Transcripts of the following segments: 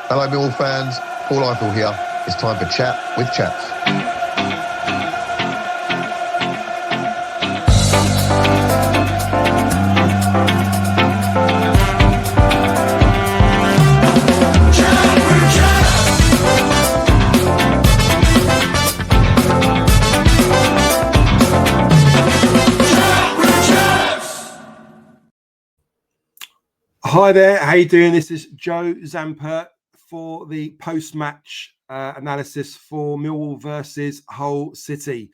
Hello, Millwall fans. Paul Eiffel here. It's time for Chat with Chaps. Hi there, how you doing? This is Joe Zampa for the post-match analysis for Millwall versus Hull City.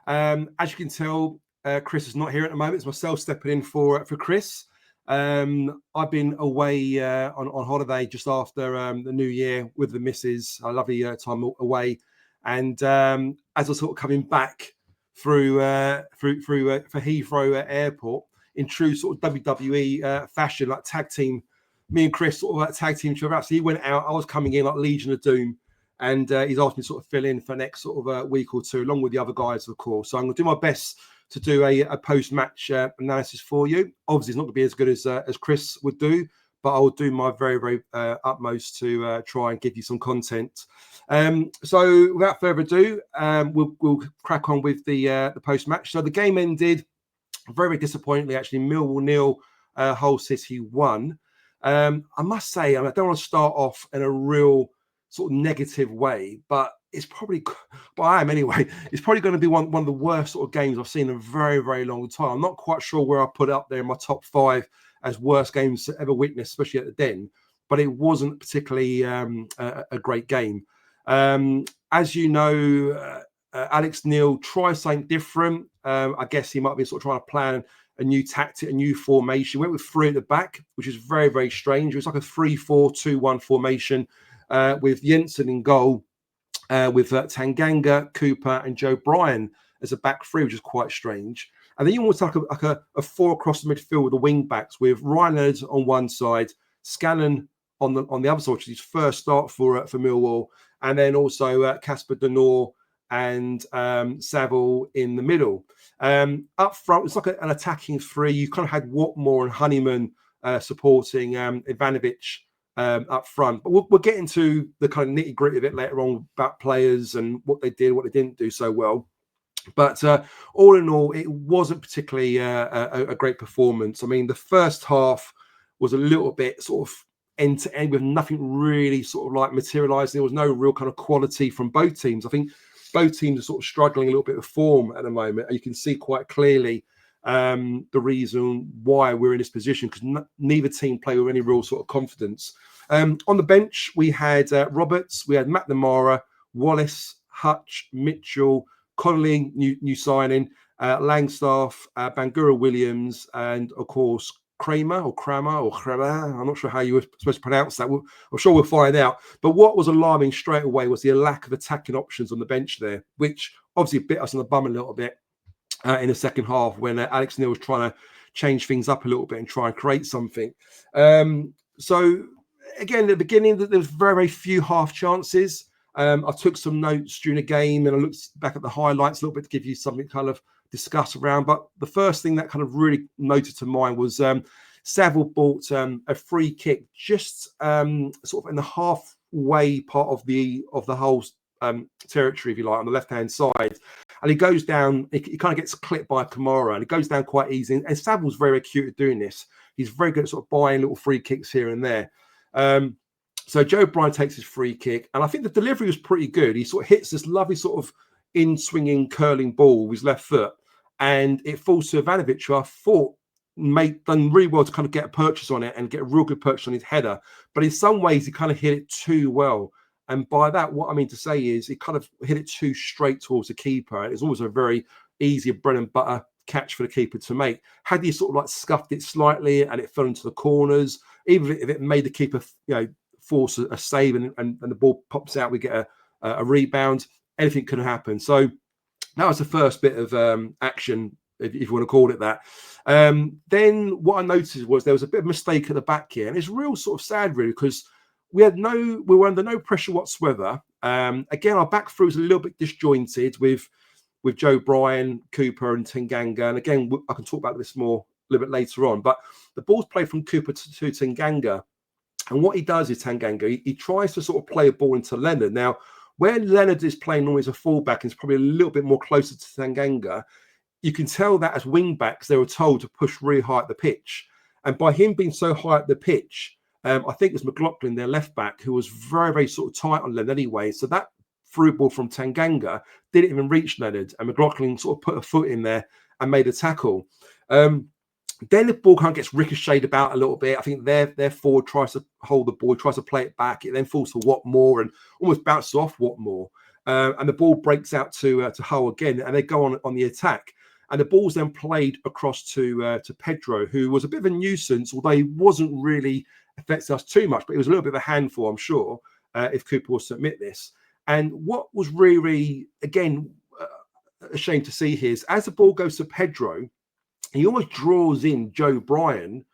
As you can tell, Chris is not here at the moment. It's myself stepping in for Chris. I've been away on holiday just after the New Year with the missus. A lovely time away, and as I was sort of coming back through for Heathrow Airport, in true sort of WWE fashion, like tag team, me and Chris sort of like tag team each other out. So he went out, I was coming in like Legion of Doom, and he's asked me to sort of fill in for the next sort of week or two, along with the other guys, of course. So I'm going to do my best to do a post-match analysis for you. Obviously, it's not going to be as good as Chris would do, but I will do my very, very utmost to try and give you some content. So without further ado, we'll crack on with the post-match. So the game ended very, very disappointingly, actually. Millwall 0, Hull City 1. I must say, I don't want to start off in a real sort of negative way, but it's probably, but I am anyway, it's probably going to be one of the worst sort of games I've seen in a very, very long time. I'm not quite sure where I put it up there in my top 5 as worst games ever witnessed, especially at the Den, but it wasn't particularly a great game. As you know, Alex Neil tries something different. I guess he might be sort of trying to plan a new tactic, a new formation. Went with 3 at the back, which is very, very strange. It was like a 3-4-2-1 formation with Jensen in goal, with Tanganga, Cooper, and Joe Bryan as a back 3, which is quite strange. And then you almost like a 4 across the midfield with the wing backs, with Ryan Leonard on one side, Scanlon on the other side, which is his first start for Millwall, and then also Casper Denor and Saville in the middle. Up front, it's like an attacking 3. You kind of had Watmore and Honeyman supporting Ivanovic up front. But we'll get into the kind of nitty-gritty of it later on about players and what they did, what they didn't do so well. But all in all, it wasn't particularly a great performance. I mean, the first half was a little bit sort of end-to-end with nothing really sort of like materialised. There was no real kind of quality from both teams. I think both teams are sort of struggling a little bit of form at the moment. And you can see quite clearly the reason why we're in this position, because neither team play with any real sort of confidence. On the bench, we had Roberts, we had McNamara, Wallace, Hutch, Mitchell, Connolly, new signing, Langstaff, Bangura Williams, and of course, Kramer. I'm not sure how you were supposed to pronounce that. I'm sure we'll find out. But what was alarming straight away was the lack of attacking options on the bench there, which obviously bit us on the bum a little bit in the second half when Alex Neil was trying to change things up a little bit and try and create something. So again, at the beginning, there was very, very few half chances. I took some notes during the game and I looked back at the highlights a little bit to give you something kind of discuss around. But the first thing that kind of really noted to mind was Saville bought a free kick just sort of in the halfway part of the whole territory, if you like, on the left-hand side. And he goes down, he kind of gets clipped by Kamara, and it goes down quite easy. And Saville's very acute at doing this. He's very good at sort of buying little free kicks here and there. So Joe Bryan takes his free kick, and I think the delivery was pretty good. He sort of hits this lovely sort of in-swinging, curling ball with his left foot, and it falls to Ivanovic, who I thought done really well to kind of get a purchase on it and get a real good purchase on his header. But in some ways, he kind of hit it too well. And by that, what I mean to say is he kind of hit it too straight towards the keeper. It's always a very easy bread and butter catch for the keeper to make. Had he sort of like scuffed it slightly and it fell into the corners, even if it made the keeper, force a save and the ball pops out, we get a rebound, anything could have happened. So that was the first bit of action, if you want to call it that. Then what I noticed was there was a bit of mistake at the back here, and it's real sort of sad really, because we were under no pressure whatsoever. Again, our back three was a little bit disjointed with Joe Bryan, Cooper, and Tanganga. And again, I can talk about this more a little bit later on. But the ball's played from Cooper to Tanganga, And what he does is Tanganga, he tries to sort of play a ball into Leonard. Now, where Leonard is playing normally as a fullback and is probably a little bit more closer to Tanganga, you can tell that as wing backs, they were told to push really high at the pitch. And by him being so high at the pitch, I think it was McLaughlin, their left back, who was very, very sort of tight on Leonard anyway. So that through ball from Tanganga didn't even reach Leonard. And McLaughlin sort of put a foot in there and made a tackle. Then the ball kind of gets ricocheted about a little bit. I think their forward tries to hold the ball, tries to play it back. It then falls to Watmore and almost bounces off Watmore. And the ball breaks out to Hull again, and they go on the attack. And the ball's then played across to Pedro, who was a bit of a nuisance, although he wasn't really affecting us too much. But he was a little bit of a handful, I'm sure, if Cooper was to admit this. And what was really, again, a shame to see here is as the ball goes to Pedro, he almost draws in Joe Bryan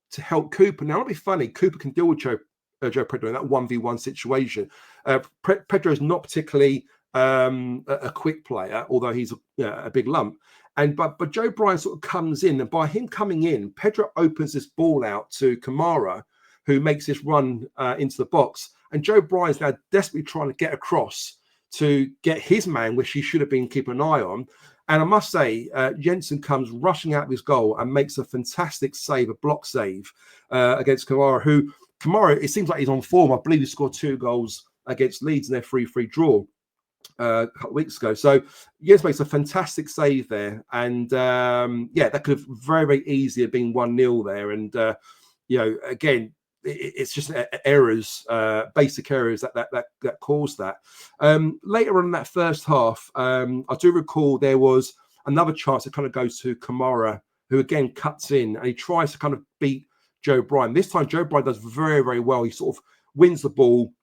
to help Cooper. Now, it'll be funny. Cooper can deal with Joe Pedro in that 1v1 situation. Pedro is not particularly a quick player, although he's a big lump. But Joe Bryan sort of comes in, and by him coming in, Pedro opens this ball out to Kamara, who makes this run into the box. And Joe Bryan's now desperately trying to get across to get his man, which he should have been keeping an eye on. And I must say, Jensen comes rushing out of his goal and makes a fantastic save, a block save against Kamara, who Kamara, it seems like he's on form. I believe he scored 2 goals against Leeds in their 3-3 draw a couple of weeks ago. So Jens makes a fantastic save there. And that could have very, very easily been 1-0 there. And, again, it's just errors, basic errors that caused that. Later on in that first half, I do recall there was another chance that kind of goes to Kamara, who again cuts in and he tries to kind of beat Joe Bryan. This time, Joe Bryan does very, very well. He sort of wins the ball,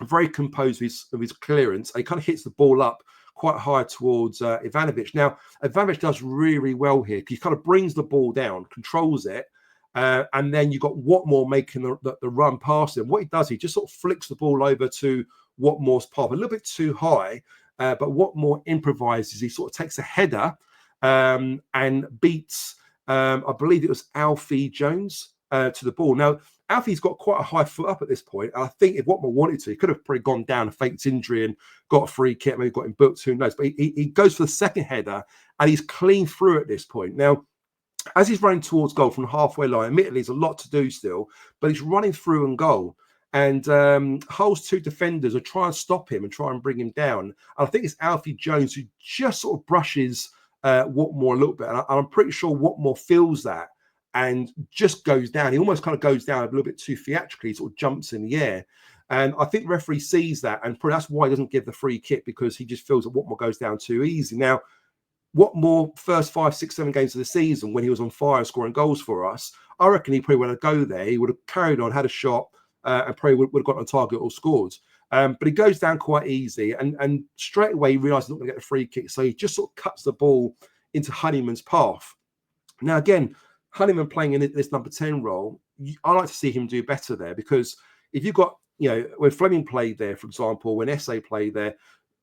very composed with his clearance, and he kind of hits the ball up quite high towards Ivanovic. Now, Ivanovic does really, really well here. He kind of brings the ball down, controls it. And then you've got Watmore making the run past him. What he does, he just sort of flicks the ball over to Watmore's path, a little bit too high, but Watmore improvises. He sort of takes a header and beats, I believe it was Alfie Jones to the ball. Now, Alfie's got quite a high foot up at this point. And I think if Watmore wanted to, he could have probably gone down and faked injury and got a free kick, maybe got him booked, who knows. But he goes for the second header and he's clean through at this point. Now, as he's running towards goal from the halfway line, admittedly, there's a lot to do still, but he's running through and goal. And Hull's 2 defenders are trying to stop him and try and bring him down. And I think it's Alfie Jones who just sort of brushes Watmore a little bit. And I'm pretty sure Watmore feels that and just goes down. He almost kind of goes down a little bit too theatrically, sort of jumps in the air. And I think the referee sees that, and probably that's why he doesn't give the free kick, because he just feels that Watmore goes down too easy. Now, Watmore, first 5, 6, 7 games of the season, when he was on fire scoring goals for us, I reckon he probably would have go there. He would have carried on, had a shot, and probably would have got on target or scored. But he goes down quite easy, and straight away he realises he's not going to get the free kick, so he just sort of cuts the ball into Honeyman's path. Now, again, Honeyman playing in this number 10 role, I like to see him do better there, because if you've got, when Fleming played there, for example, when Esse played there,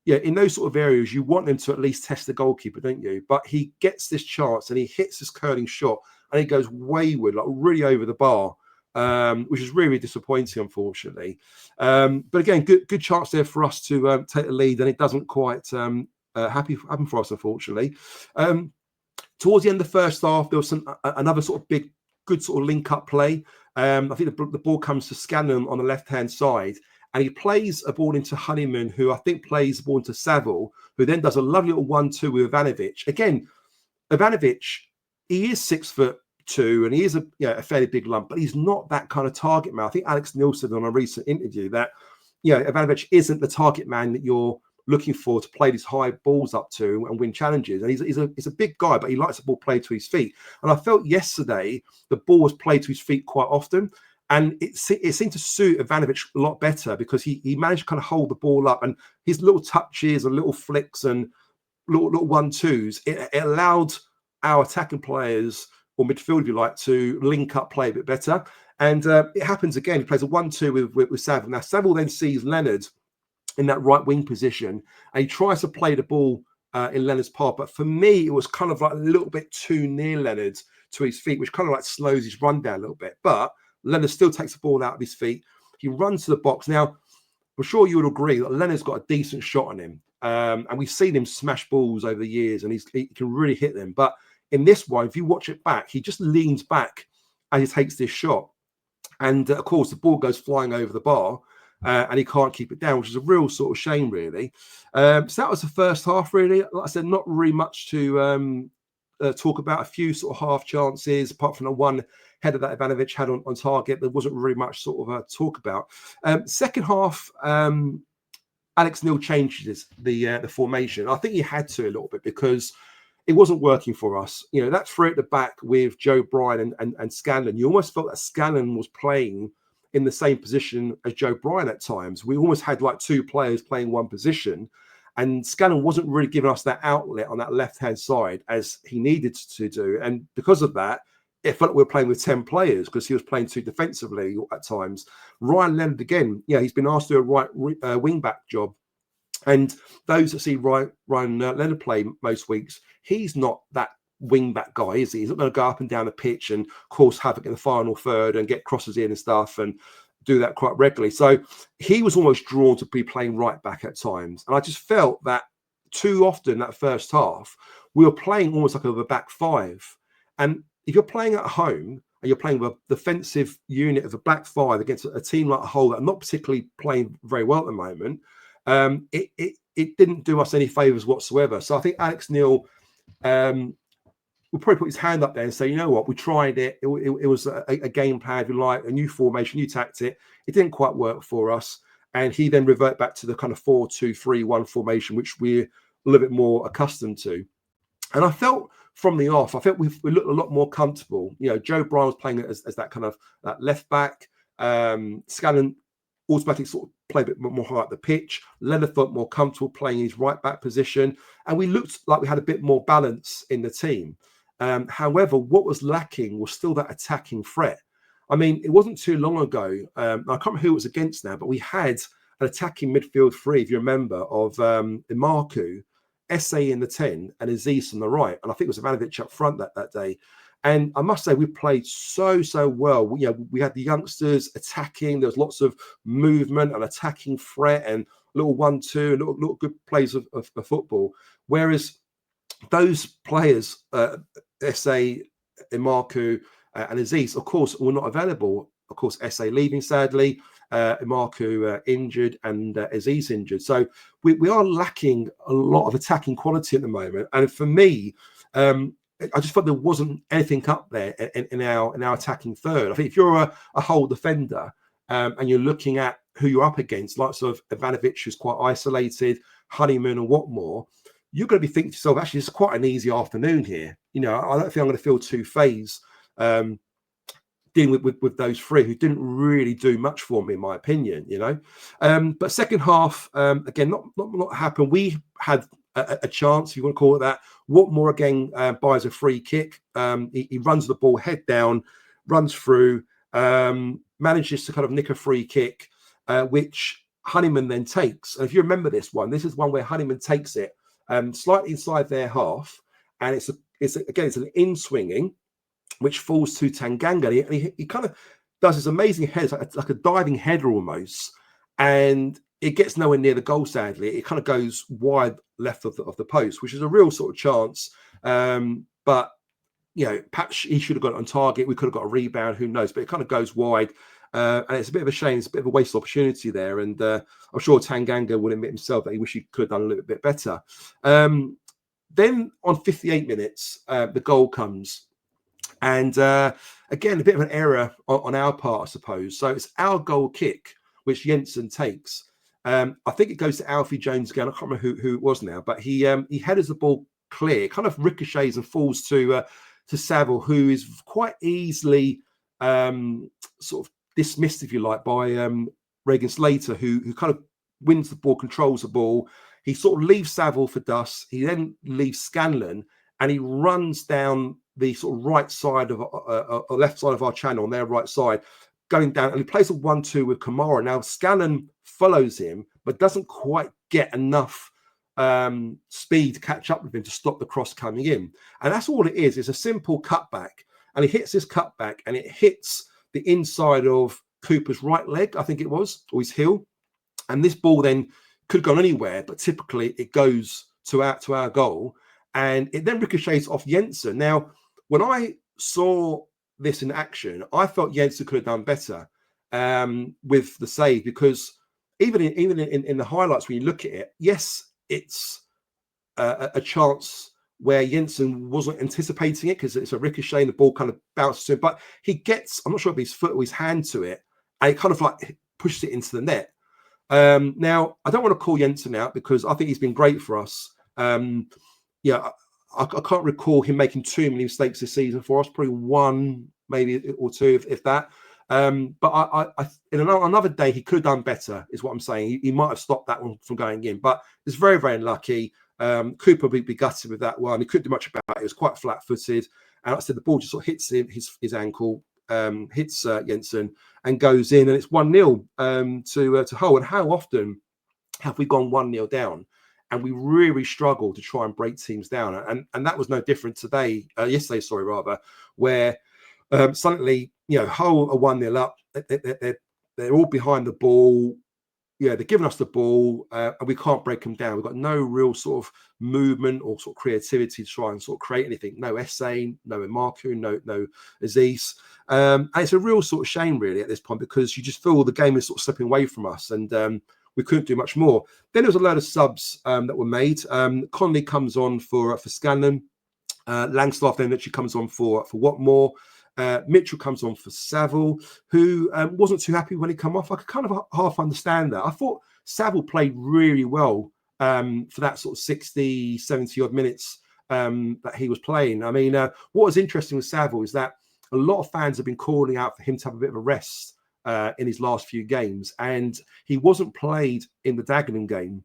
in those sort of areas, you want them to at least test the goalkeeper, don't you? But he gets this chance and he hits this curling shot and he goes wayward, like really over the bar, which is really disappointing, unfortunately. But again, good chance there for us to take the lead, and it doesn't quite happen for us, unfortunately. Towards the end of the first half, there was another sort of good sort of link-up play. I think the ball comes to Scanlon on the left-hand side, and he plays a ball into Honeyman, who I think plays a ball into Saville, who then does a lovely little 1-2 with Ivanovic. Again, Ivanovic, he is 6'2", and he is a fairly big lump, but he's not that kind of target man. I think Alex Neil said on a recent interview that Ivanovic isn't the target man that you're looking for to play these high balls up to and win challenges. And he's a big guy, but he likes the ball played to his feet. And I felt yesterday the ball was played to his feet quite often. And it seemed to suit Ivanovic a lot better, because he managed to kind of hold the ball up, and his little touches and little flicks and little 1-2s, it allowed our attacking players, or midfield, if you like, to link up play a bit better. And it happens again. He plays a 1-2 with Saville. Now, Saville then sees Leonard in that right wing position, and he tries to play the ball in Leonard's path. But for me, it was kind of like a little bit too near Leonard to his feet, which kind of like slows his run down a little bit. But Leonard still takes the ball out of his feet. He runs to the box. Now, I'm sure you would agree that Leonard's got a decent shot on him. And we've seen him smash balls over the years, and he can really hit them. But in this one, if you watch it back, he just leans back as he takes this shot. And of course, the ball goes flying over the bar, and he can't keep it down, which is a real sort of shame, really. So that was the first half, really. Like I said, not really much to talk about. A few sort of half chances, apart from the one header that Ivanovic had on target. There wasn't really much sort of talk about. Second half, Alex Neil changes the formation. I think he had to a little bit because it wasn't working for us. You know, that three at the back with Joe Bryan and Scanlon, you almost felt that Scanlon was playing in the same position as Joe Bryan at times. We almost had like two players playing one position, and Scanlon wasn't really giving us that outlet on that left-hand side as he needed to do. And because of that, it felt like we were playing with 10 players because he was playing too defensively at times. Ryan Leonard, again, he's been asked to do a right wing-back job. And those that see Ryan Leonard play most weeks, he's not that wing-back guy, is he? He's not going to go up and down the pitch and cause havoc in the final third and get crosses in and stuff and do that quite regularly. So he was almost drawn to be playing right back at times. And I just felt that too often that first half, we were playing almost like a back five. And if you're playing at home and you're playing with a defensive unit of a back five against a team like Hull that are not particularly playing very well at the moment, it didn't do us any favours whatsoever. So I think Alex Neil will probably put his hand up there and say, you know what, we tried it. It was a game plan, if you like, a new formation, new tactic. It didn't quite work for us. And he then revert back to the kind of 4-2-3-1 formation, which we're a little bit more accustomed to. And I felt from the off, I felt we looked a lot more comfortable. You know, Joe Bryan was playing as that kind of that left back. Scanlon automatically sort of play a bit more high up the pitch. Leonard felt more comfortable playing his right back position. And we looked like we had a bit more balance in the team. However, what was lacking was still that attacking threat. I mean, it wasn't too long ago. I can't remember who it was against now, but we had an attacking midfield three, if you remember, of Imarku, SA in the 10, and Aziz on the right. And I think it was Ivanovic up front that day. And I must say, we played so well. We had the youngsters attacking. There was lots of movement and attacking threat and little 1-2, and little good plays of football. Whereas those players, SA, Imarku, and Aziz, of course, were not available. Of course, SA leaving, sadly, Imarku injured, and Aziz injured. So we are lacking a lot of attacking quality at the moment. And for me, I just thought there wasn't anything up there in our attacking third. I think if you're a whole defender and you're looking at who you're up against, like sort of Ivanovic, who's quite isolated, Honeyman and Watmore, you're going to be thinking to yourself, actually, it's quite an easy afternoon here. You know, I don't think I'm going to feel too phased dealing with those three who didn't really do much for me, in my opinion, you know. But second half, again, not happened. We had a chance, if you want to call it that. Watmore again buys a free kick. He runs the ball head down, runs through, manages to kind of nick a free kick, which Honeyman then takes. And if you remember this is one where Honeyman takes it slightly inside their half, and it's an in-swinging, which falls to Tanganga. And he kind of does this amazing head, like a diving header almost, and it gets nowhere near the goal, sadly. It kind of goes wide left of the post, which is a real sort of chance. But, you know, perhaps he should have got it on target. We could have got a rebound, who knows? But it kind of goes wide. And it's a bit of a shame. It's a bit of a wasted opportunity there. And I'm sure Tanganga would admit himself that he wish he could have done a little bit better. Then on 58 minutes, the goal comes. And again, a bit of an error on our part, I suppose. So it's our goal kick, which Jensen takes. I think it goes to Alfie Jones again. I can't remember who it was now, but he headers the ball clear, kind of ricochets and falls to Saville, who is quite easily sort of dismissed, if you like, by Regan Slater, who kind of wins the ball, controls the ball. He sort of leaves Saville for dust. He then leaves Scanlon, and he runs down the sort of right side of left side of our channel, on their right side, going down, and he plays a 1-2 with Kamara. Now Scanlon follows him, but doesn't quite get enough speed to catch up with him to stop the cross coming in. And that's all it is. It's a simple cutback, and he hits this cutback, and it hits the inside of Cooper's right leg, I think it was, or his heel. And this ball then could have gone anywhere, but typically it goes to our goal. And it then ricochets off Jensen. Now, when I saw this in action, I felt Jensen could have done better with the save, because even in the highlights, when you look at it, yes, it's a chance where Jensen wasn't anticipating it because it's a ricochet and the ball kind of bounces to him, but he gets, I'm not sure if his foot or his hand to it, and it kind of like pushes it into the net. Now, I don't want to call Jensen out because I think he's been great for us. Yeah, I can't recall him making too many mistakes this season for us, probably one, maybe or two, if that. But I in another day, he could have done better, is what I'm saying. He might have stopped that one from going in, but it's very, very unlucky. Cooper would be gutted with that one. He couldn't do much about it. It was quite flat-footed. And like I said, the ball just sort of hits him, his ankle, hits Jensen and goes in, and it's 1-0 to Hull. And how often have we gone 1-0 down and we really struggle to try and break teams down? And that was no different yesterday, where suddenly, Hull are 1-0 up. They're all behind the ball. Yeah, they're giving us the ball, and we can't break them down. We've got no real sort of movement or sort of creativity to try and sort of create anything. No Essay, no Marku, no Aziz. And it's a real sort of shame, really, at this point, because you just feel the game is sort of slipping away from us, and we couldn't do much more. Then there was a load of subs that were made. Conley comes on for Scanlon. Langstaff then actually comes on for Watmore. Mitchell comes on for Saville, who wasn't too happy when he come off. I could kind of half understand that. I thought Saville played really well for that sort of 60, 70 odd minutes that he was playing. I mean, what was interesting with Saville is that a lot of fans have been calling out for him to have a bit of a rest in his last few games, and he wasn't played in the Dagenham game.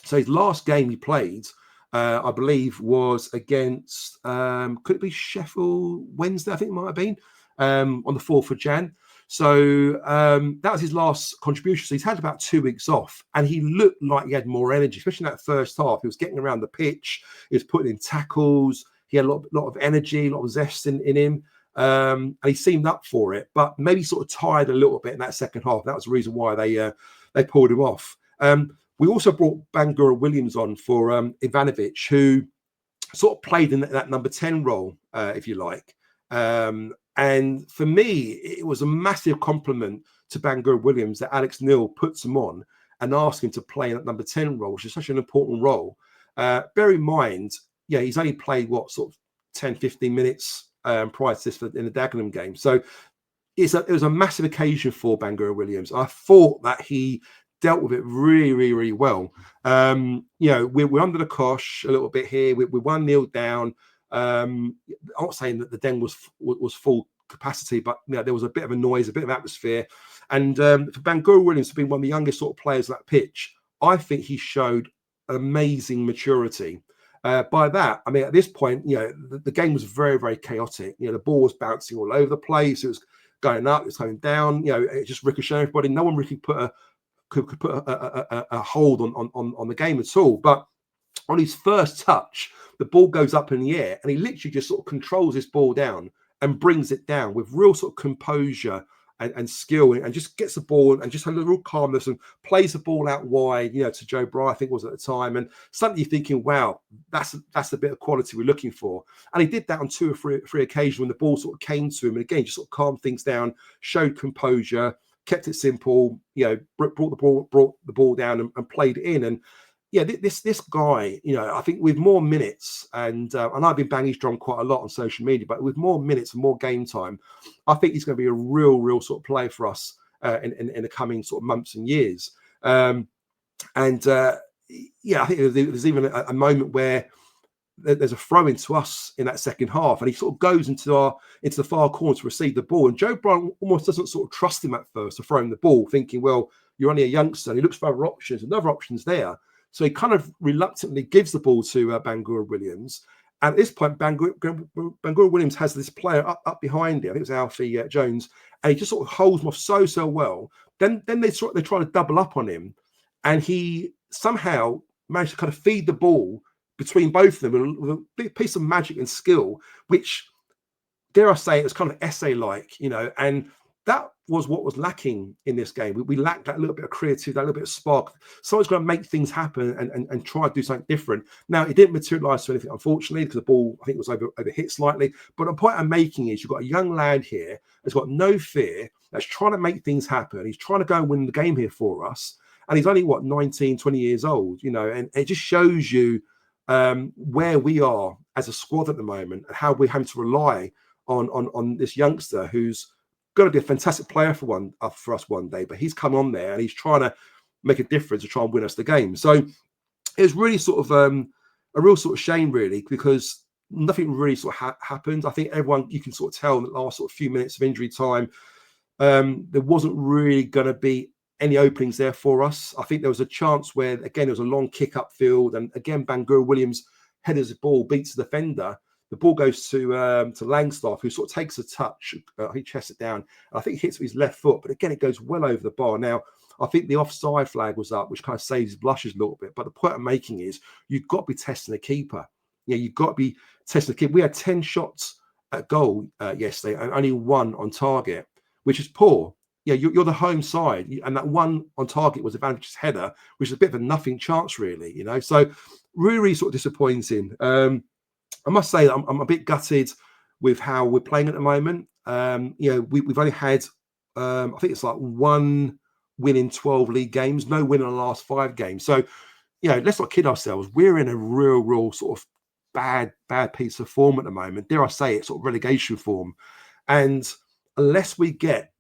So his last game he played, I believe, was against, could it be Sheffield Wednesday? I think it might have been on the 4th of Jan. So that was his last contribution. So he's had about 2 weeks off, and he looked like he had more energy, especially in that first half. He was getting around the pitch. He was putting in tackles. He had a lot of energy, a lot of zest in him. And he seemed up for it, but maybe sort of tired a little bit in that second half. That was the reason why they pulled him off. We also brought Bangura Williams on for Ivanovic, who sort of played in that number 10 role, if you like. And for me, it was a massive compliment to Bangura Williams that Alex Neil puts him on and asks him to play in that number 10 role, which is such an important role. Bear in mind, he's only played, sort of 10, 15 minutes prior to this in the Dagenham game. So it was a massive occasion for Bangura Williams. I thought that he dealt with it really, really, really well. We're under the cosh a little bit here. We're 1-0 down. I'm not saying that the Den was full capacity, but there was a bit of a noise, a bit of atmosphere. And for Bangura Williams to be one of the youngest sort of players on that pitch, I think he showed amazing maturity. By that, I mean, at this point, the game was very, very chaotic. The ball was bouncing all over the place. It was going up, it was going down. It just ricocheted everybody. No one really could put a hold on the game at all. But on his first touch, the ball goes up in the air, and he literally just sort of controls this ball down and brings it down with real sort of composure and skill, and just gets the ball and just had a real calmness and plays the ball out wide, to Joe Bry, I think was at the time. And suddenly you're thinking, wow, that's the bit of quality we're looking for. And he did that on 2 or 3 occasions when the ball sort of came to him. And again, just sort of calmed things down, showed composure, kept it simple, brought the ball down and played it in. And this guy, I think with more minutes, and I've been banging his drum quite a lot on social media, but with more minutes and more game time, I think he's going to be a real sort of player for us in the coming sort of months and years. I think there's even a moment where there's a throw into us in that second half, and he sort of goes into the far corner to receive the ball, and Joe Bryan almost doesn't sort of trust him at first to throw him the ball, thinking, well, you're only a youngster. And he looks for other options, and other options there. So he kind of reluctantly gives the ball to Bangura Williams. And at this point, Bangura Williams has this player up behind him. I think it was Alfie Jones, and he just sort of holds him off so well. Then they try to double up on him, and he somehow managed to kind of feed the ball between both of them with a big piece of magic and skill, which, dare I say, it was kind of essay-like, and that was what was lacking in this game. We lacked that little bit of creativity, that little bit of spark. Someone's going to make things happen and try to do something different. Now, it didn't materialise to anything, unfortunately, because the ball, I think, was over hit slightly. But the point I'm making is you've got a young lad here that's got no fear, that's trying to make things happen. He's trying to go and win the game here for us. And he's only, 19, 20 years old, and it just shows you where we are as a squad at the moment and how we're having to rely on this youngster who's going to be a fantastic player for us one day, but he's come on there and he's trying to make a difference to try and win us the game. So it was really sort of a real sort of shame, really, because nothing really sort of happened. I think everyone, you can sort of tell in the last sort of few minutes of injury time, there wasn't really going to be any openings there for us. I think there was a chance where, again, there was a long kick upfield, and again, Bangura Williams headers the ball, beats the defender. The ball goes to Langstaff, who sort of takes a touch. He chests it down. And I think he hits with his left foot, but again, it goes well over the bar. Now, I think the offside flag was up, which kind of saves his blushes a little bit. But the point I'm making is you've got to be testing the keeper. You've got to be testing the keeper. We had 10 shots at goal yesterday and only 1 on target, which is poor. You're the home side, and that 1 on target was a Vantage's header, which is a bit of a nothing chance, really. So really sort of disappointing. I must say that I'm a bit gutted with how we're playing at the moment. We've only had, I think it's like 1 win in 12 league games, no win in the last 5 games. So, let's not kid ourselves. We're in a real sort of bad piece of form at the moment. Dare I say it, sort of relegation form. And unless we get,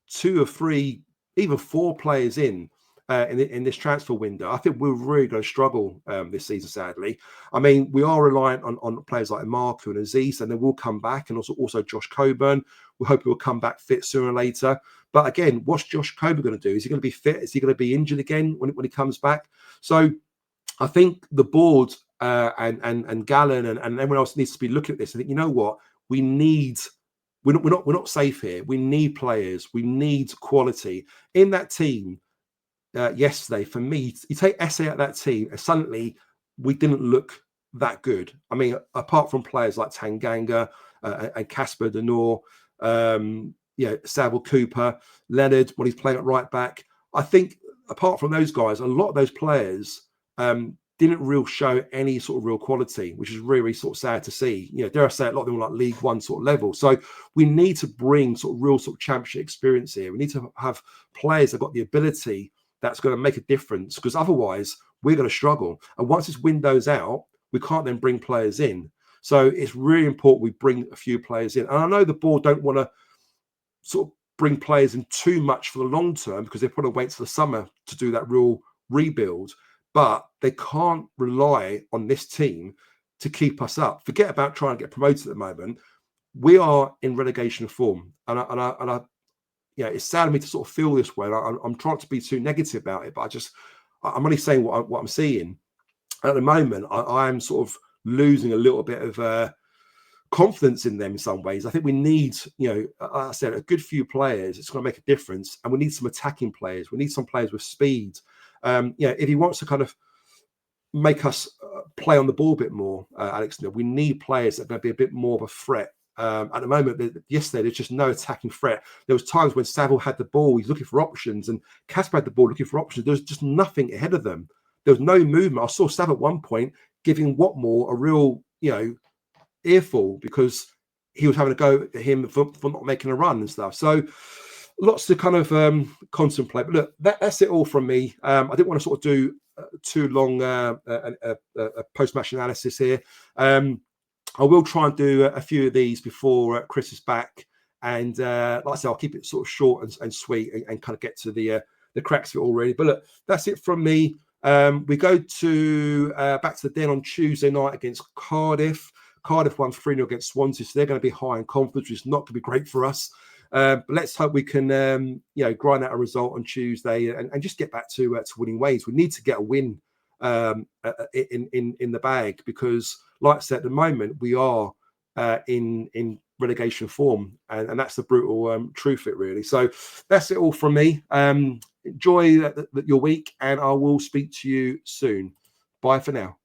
2 or 3, even 4 players in this transfer window, I think we're really going to struggle this season, sadly. I mean, we are reliant on players like Marco and Aziz, and they will come back, and also Josh Coburn. We hope he will come back fit sooner or later. But again, what's Josh Coburn going to do? Is he going to be fit? Is he going to be injured again when he comes back? So I think the board and Gallen and everyone else needs to be looking at this and think, you know what? We're not safe here. We need players. We need quality in that team. Yesterday, for me, you take SA out of that team, and suddenly we didn't look that good. I mean, apart from players like Tanganga and Casper Denor, Savile Cooper, Leonard, when he's playing at right back, I think apart from those guys, a lot of those players didn't really show any sort of real quality, which is really sort of sad to see. Dare I say, a lot of them were like League One sort of level. So we need to bring sort of real sort of championship experience here. We need to have players that got the ability that's going to make a difference, because otherwise we're going to struggle. And once this window's out, we can't then bring players in. So it's really important we bring a few players in. And I know the board don't want to sort of bring players in too much for the long term, because they probably wait till the summer to do that real rebuild. But they can't rely on this team to keep us up. Forget about trying to get promoted at the moment. We are in relegation form. And I it's sad of me to sort of feel this way. I'm trying to be too negative about it, but I'm only saying what I'm seeing. At the moment, I am sort of losing a little bit of confidence in them in some ways. I think we need, like I said, a good few players. It's going to make a difference. And we need some attacking players. We need some players with speed. If he wants to kind of make us play on the ball a bit more, Alex, we need players that are going to be a bit more of a threat. At the moment, yesterday, there's just no attacking threat. There was times when Savile had the ball, he's looking for options, and Casper had the ball looking for options. There was just nothing ahead of them. There was no movement. I saw Savile at one point giving Watmore a real, earful, because he was having to go at him for not making a run and stuff. So lots to kind of contemplate. But look, that's it all from me. I didn't want to sort of do too long a post-match analysis here. I will try and do a few of these before Chris is back. And like I said, I'll keep it sort of short and sweet and kind of get to the cracks of it already. But look, that's it from me. We go to back to the Den on Tuesday night against Cardiff. Cardiff won 3-0 against Swansea, so they're going to be high in confidence, which is not going to be great for us. But let's hope we can, grind out a result on Tuesday and just get back to winning ways. We need to get a win in the bag, because, like I said, at the moment we are in relegation form, and that's the brutal truth of it, really. So that's it all from me. Enjoy your week, and I will speak to you soon. Bye for now.